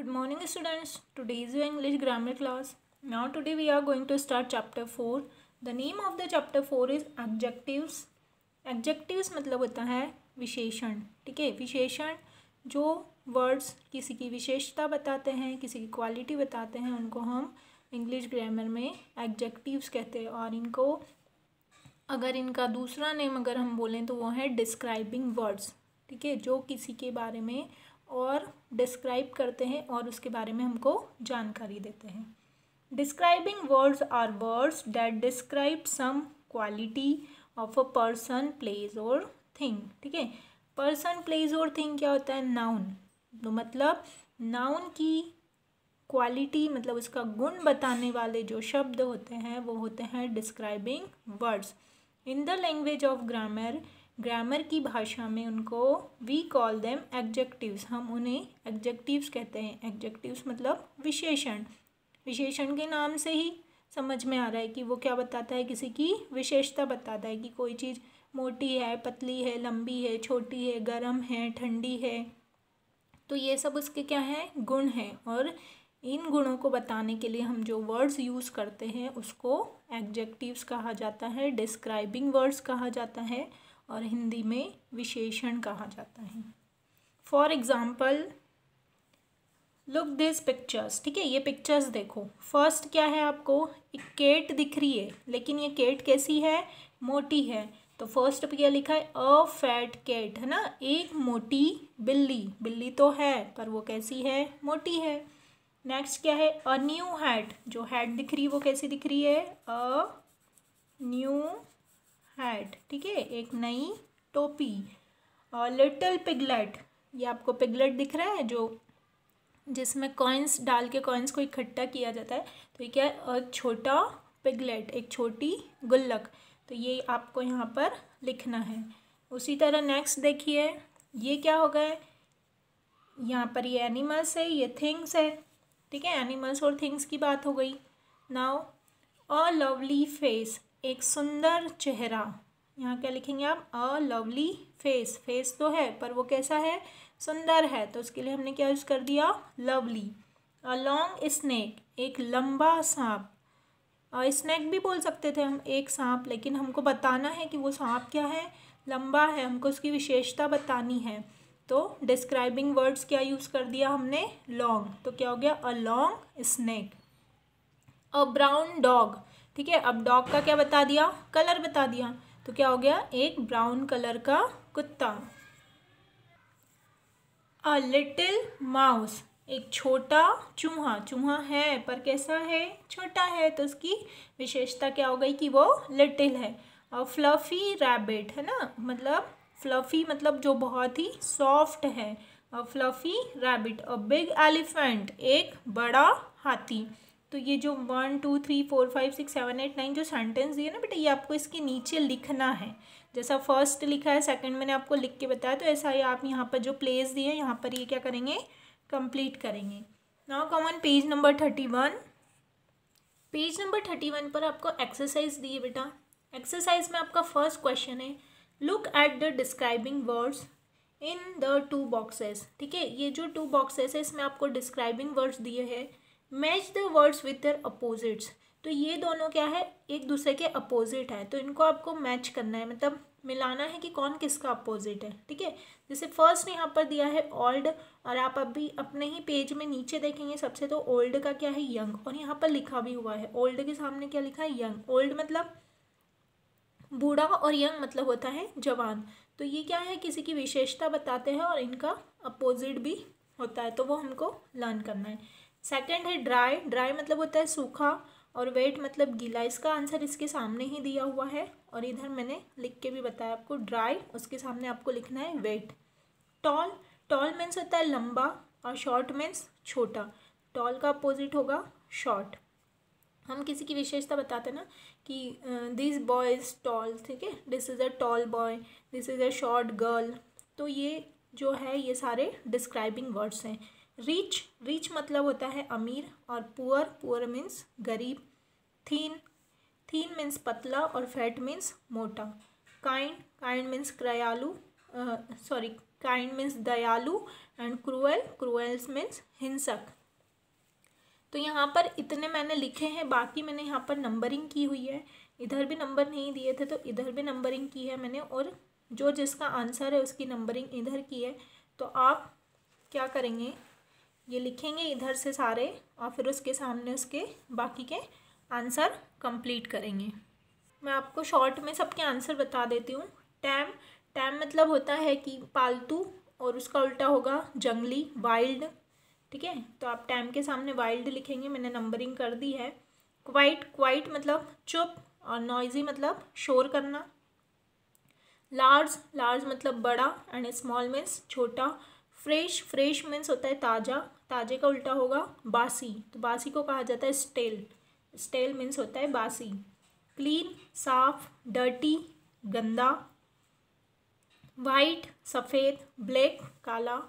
Good morning students. Today is your English grammar class. Now today we are going to start chapter 4. The name of the chapter 4 is adjectives. Adjectives मतलब होता है विशेषण. ठीक है, विशेषण जो words किसी की विशेषता बताते हैं, किसी की क्वालिटी बताते हैं, उनको हम इंग्लिश ग्रामर में एडजेक्टिव्स कहते हैं. और इनको अगर इनका दूसरा नेम अगर हम बोलें तो वो है डिस्क्राइबिंग वर्ड्स. ठीक है, जो किसी के बारे में और डिस्क्राइब करते हैं और उसके बारे में हमको जानकारी देते हैं. Describing words are words that describe some quality of a person, place और थिंग. ठीक है, पर्सन, प्लेस और थिंग क्या होता है? नाउन. तो मतलब नाउन की क्वालिटी मतलब उसका गुण बताने वाले जो शब्द होते हैं वो होते हैं describing words. In the language of grammar, grammar की भाषा में उनको वी कॉल देम एडजेक्टिव्स. हम उन्हें एडजेक्टिव्स कहते हैं. एडजेक्टिव्स मतलब विशेषण. विशेषण के नाम से ही समझ में आ रहा है कि वो क्या बताता है, किसी की विशेषता बताता है कि कोई चीज़ मोटी है, पतली है, लंबी है, छोटी है, गर्म है, ठंडी है. तो ये सब उसके क्या है? गुण हैं. और इन गुणों को बताने के लिए हम जो वर्ड्स यूज़ करते हैं उसको एडजेक्टिव्स कहा जाता है, डिस्क्राइबिंग वर्ड्स कहा जाता है और हिंदी में विशेषण कहा जाता है. For example look this pictures. ठीक है, ये पिक्चर्स देखो. फर्स्ट क्या है? आपको एक केट दिख रही है, लेकिन ये केट कैसी है? मोटी है. तो फर्स्ट पे क्या लिखा है? अ फैट कैट, है ना, एक मोटी बिल्ली. बिल्ली तो है पर वो कैसी है? मोटी है. नेक्स्ट क्या है? A new hat. जो हैट दिख रही है वो कैसी दिख रही है? A new hat. ठीक है, एक नई टोपी. Little piglet. ये आपको पिगलेट दिख रहा है जो जिसमें कॉइन्स डाल के कॉइन्स को इकट्ठा किया जाता है. तो ये क्या है? छोटा पिगलेट, एक छोटी गुल्लक. तो ये आपको यहाँ पर लिखना है. उसी तरह नेक्स्ट देखिए, ये क्या हो गए? यहाँ पर ये एनिमल्स है, ये थिंग्स है. ठीक है, एनिमल्स और थिंग्स की बात हो गई. नाउ अ लवली फेस, एक सुंदर चेहरा. यहाँ क्या लिखेंगे आप? A lovely face. फेस तो है पर वो कैसा है? सुंदर है. तो उसके लिए हमने क्या यूज़ कर दिया? लवली. अ लॉन्ग स्नेक, एक लंबा सांप. स्नेक भी बोल सकते थे हम, एक सांप, लेकिन हमको बताना है कि वो सांप क्या है? लंबा है. हमको उसकी विशेषता बतानी है. तो डिस्क्राइबिंग वर्ड्स क्या यूज़ कर दिया हमने? लॉन्ग. तो क्या हो गया? A long snake. A brown dog. ठीक है, अब डॉग का क्या बता दिया? कलर बता दिया. तो क्या हो गया? एक ब्राउन कलर का कुत्ता. अ लिटिल माउस, एक छोटा चूहा. चूहा है पर कैसा है? छोटा है. तो उसकी विशेषता क्या हो गई कि वो लिटिल है. अ फ्लफी रैबिट, है ना, मतलब फ्लफी मतलब जो बहुत ही सॉफ्ट है. A fluffy rabbit. A big elephant, एक बड़ा हाथी. तो ये जो 1 2 3 4 5 6 7 8 9 जो सेंटेंस दिए ना बेटा, ये आपको इसके नीचे लिखना है. जैसा फर्स्ट लिखा है, सेकंड मैंने आपको लिख के बताया, तो ऐसा ही आप यहाँ पर जो प्लेस दिए यहाँ पर ये क्या करेंगे? कंप्लीट करेंगे. Now come on page number 31. Page number 31 पर आपको एक्सरसाइज दी है बेटा. एक्सरसाइज में आपका फर्स्ट क्वेश्चन है, look at the describing words in the two boxes. ठीक है, ये जो टू बॉक्सेस है इसमें आपको डिस्क्राइबिंग वर्ड्स दिए हैं. Match the words with their opposites. तो ये दोनों क्या है? एक दूसरे के अपोजिट है. तो इनको आपको मैच करना है, मतलब मिलाना है कि कौन किसका अपोजिट है. ठीक है, जैसे फर्स्ट यहाँ पर दिया है ओल्ड, और आप अभी अपने ही पेज में नीचे देखेंगे सबसे, तो ओल्ड का क्या है? यंग. और यहाँ पर लिखा भी हुआ है ओल्ड के सामने क्या लिखा है? यंग. ओल्ड मतलब बूढ़ा और यंग मतलब होता है जवान. तो ये क्या है? किसी की विशेषता बताते हैं और इनका अपोजिट भी होता है, तो वो हमको लर्न करना है. सेकंड है ड्राई. ड्राई मतलब होता है सूखा, और वेट मतलब गीला. इसका आंसर इसके सामने ही दिया हुआ है और इधर मैंने लिख के भी बताया आपको. ड्राई, उसके सामने आपको लिखना है वेट. टॉल. टॉल मीन्स होता है लंबा, और शॉर्ट मीन्स छोटा. टॉल का अपोजिट होगा शॉर्ट. हम किसी की विशेषता बताते हैं ना कि दिस बॉय इज टॉल. ठीक है, this is a tall boy, this is a short girl. तो ये जो है ये सारे डिस्क्राइबिंग वर्ड्स हैं. रिच. रिच मतलब होता है अमीर, और पुअर. पुअर मीन्स गरीब. थीन. थीन मीन्स पतला, और फैट मीन्स मोटा. काइंड. काइंड मीन्स दयालु. काइंड मीन्स दयालु, एंड क्रूएल, क्रूएल्स मीन्स हिंसक। तो यहाँ पर इतने मैंने लिखे हैं, बाकी मैंने यहाँ पर नंबरिंग की हुई है। इधर भी नंबर नहीं दिए थे तो इधर भी नंबरिंग की है मैंने, और जो जिसका आंसर है उसकी नंबरिंग इधर की है। तो आप क्या करेंगे, ये लिखेंगे इधर से सारे और फिर उसके सामने उसके बाकी के आंसर कंप्लीट करेंगे। मैं आपको शॉर्ट में सबके आंसर बता देती हूँ। टैम, टैम मतलब होता है कि पालतू, और उसका उल्टा होगा जंगली, वाइल्ड। ठीक है, तो आप टैम के सामने वाइल्ड लिखेंगे, मैंने नंबरिंग कर दी है। क्वाइट, क्वाइट मतलब चुप, और नॉइजी मतलब शोर करना। लार्ज, लार्ज मतलब बड़ा, एंड स्मॉल मीन्स छोटा। फ्रेश, फ्रेश मीन्स होता है ताज़ा, ताजे का उल्टा होगा बासी, तो बासी को कहा जाता है स्टेल, स्टेल मीन्स होता है बासी। क्लीन, साफ। डर्टी, गंदा। वाइट, सफ़ेद। ब्लैक, काला।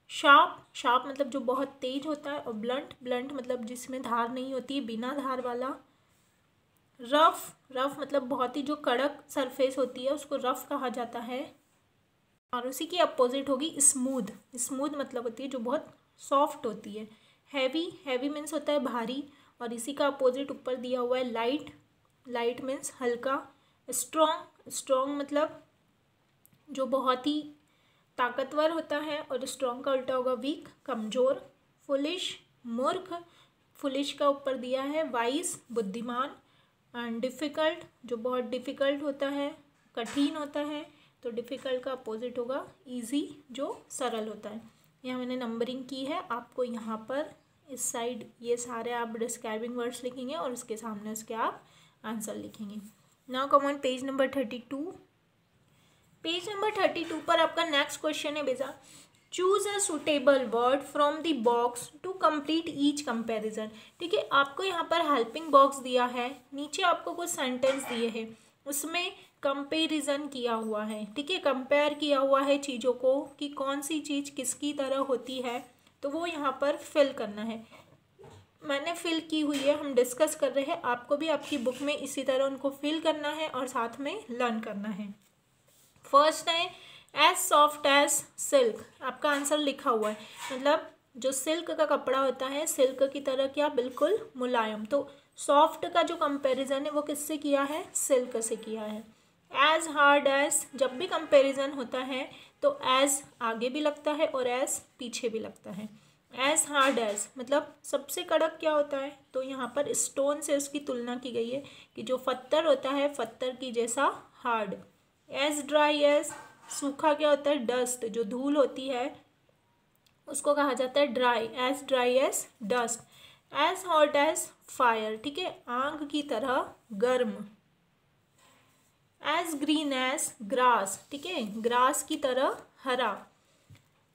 शार्प, शार्प मतलब जो बहुत तेज होता है, और ब्लंट, ब्लंट मतलब जिसमें धार नहीं होती, बिना धार वाला। रफ, रफ मतलब बहुत ही जो कड़क सरफेस होती है उसको रफ कहा जाता है। और उसी की अपोजिट होगी स्मूथ, स्मूथ मतलब होती है जो बहुत सॉफ्ट होती है। हैवी, हैवी मीन्स होता है भारी, और इसी का अपोजिट ऊपर दिया हुआ है लाइट, लाइट मीन्स हल्का। स्ट्रॉन्ग, स्ट्रॉन्ग मतलब जो बहुत ही ताकतवर होता है, और स्ट्रॉन्ग का उल्टा होगा वीक, कमज़ोर। फुलिश, मूर्ख, फुलिश का ऊपर दिया है वाइज, बुद्धिमान। एंड डिफ़िकल्ट, जो बहुत डिफ़िकल्ट होता है, कठिन होता है, तो डिफ़िकल्ट का अपोजिट होगा ईजी, जो सरल होता है। यहाँ मैंने नंबरिंग की है, आपको यहाँ पर इस साइड ये सारे आप डिस्क्राइबिंग वर्ड्स लिखेंगे और उसके सामने उसके आप आंसर लिखेंगे। Now come on page number 32। Page number 32 पर आपका नेक्स्ट क्वेश्चन है बेटा, choose a suitable word from the box to complete each comparison. ठीक है, आपको यहाँ पर हेल्पिंग बॉक्स दिया है, नीचे आपको कुछ सेंटेंस दिए हैं, उसमें कंपैरिजन किया हुआ है। ठीक है, कंपेयर किया हुआ है चीज़ों को कि कौन सी चीज़ किसकी तरह होती है, तो वो यहाँ पर फिल करना है। मैंने फिल की हुई है, हम डिस्कस कर रहे हैं, आपको भी आपकी बुक में इसी तरह उनको फिल करना है और साथ में लर्न करना है। फर्स्ट है एज सॉफ्ट एज सिल्क, आपका आंसर लिखा हुआ है, मतलब जो सिल्क का कपड़ा होता है, सिल्क की तरह क्या, बिल्कुल मुलायम। तो सॉफ्ट का जो कंपैरिजन है वो किससे किया है, सिल्क से किया है। एज हार्ड एज, जब भी कंपैरिजन होता है तो एज आगे भी लगता है और एज पीछे भी लगता है। एज हार्ड एज मतलब सबसे कड़क क्या होता है, तो यहाँ पर स्टोन से उसकी तुलना की गई है कि जो पत्थर होता है पत्थर की जैसा हार्ड। एज ड्राई एज, सूखा क्या होता है, डस्ट, जो धूल होती है उसको कहा जाता है dry, as dry as dust. As hot as fire, ठीक है, आग की तरह गर्म। एज ग्रीन एज ग्रास, ठीक है, ग्रास की तरह हरा,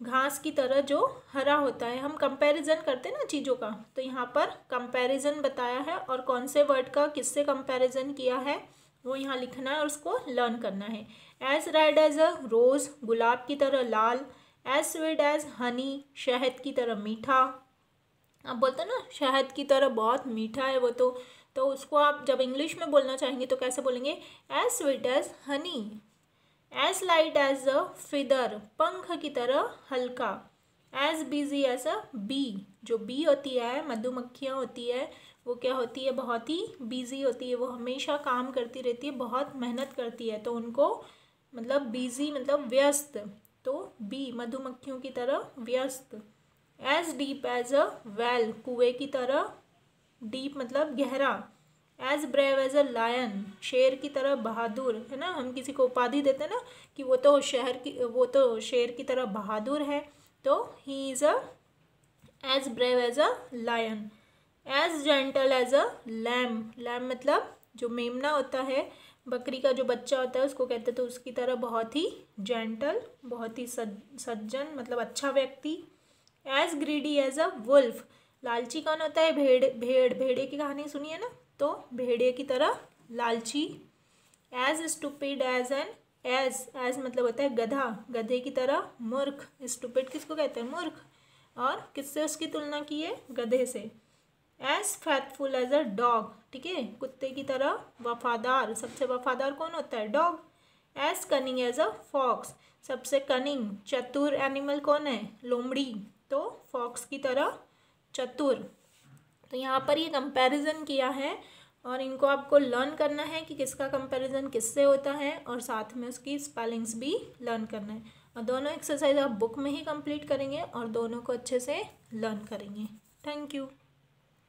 घास की तरह जो हरा होता है। हम कंपैरिजन करते हैं ना चीज़ों का, तो यहाँ पर कंपैरिजन बताया है और कौन से वर्ड का किससे कंपैरिजन किया है वो यहाँ लिखना है और उसको लर्न करना है। एज रेड एज अ रोज़, गुलाब की तरह लाल। एज स्वीट एज हनी, शहद की तरह मीठा। आप बोलते हैं ना शहद की तरह बहुत मीठा है वो, तो उसको आप जब इंग्लिश में बोलना चाहेंगे तो कैसे बोलेंगे, as sweet as honey. As light as a feather, पंख की तरह हल्का। As busy as a bee, जो बी होती है, मधुमक्खियाँ होती है, वो क्या होती है, बहुत ही बिजी होती है, वो हमेशा काम करती रहती है, बहुत मेहनत करती है, तो उनको मतलब बिजी मतलब व्यस्त, तो बी मधुमक्खियों की तरह व्यस्त। As deep as a well, कुएं की तरह, डीप मतलब गहरा। As brave as a lion, शेर की तरह बहादुर, है ना, हम किसी को उपाधि देते हैं ना कि वो तो शेर की तरह बहादुर है, तो he is a as brave as a lion. As gentle as a lamb, lamb मतलब जो मेमना होता है, बकरी का जो बच्चा होता है उसको कहते हैं, तो उसकी तरह बहुत ही जेंटल, बहुत ही सज्जन मतलब अच्छा व्यक्ति। As greedy as a wolf, लालची कौन होता है, भेड़िए की कहानी सुनी है ना, तो भेड़िए की तरह लालची। As stupid as an ass मतलब होता है गधा, गधे की तरह मूर्ख। स्टूपिड किसको कहते हैं, मूर्ख, और किससे उसकी तुलना की है, गधे से। As faithful as a dog, ठीक है, कुत्ते की तरह वफादार, सबसे वफादार कौन होता है, dog. As cunning as a fox, सबसे कनिंग चतुर एनिमल कौन है? लोमड़ी। तो फॉक्स की तरह चतुर। तो यहाँ पर ये कंपैरिजन किया है और इनको आपको लर्न करना है कि किसका कंपैरिजन किससे होता है और साथ में उसकी स्पेलिंग्स भी लर्न करना है। और दोनों एक्सरसाइज आप बुक में ही कंप्लीट करेंगे और दोनों को अच्छे से लर्न करेंगे। Thank you.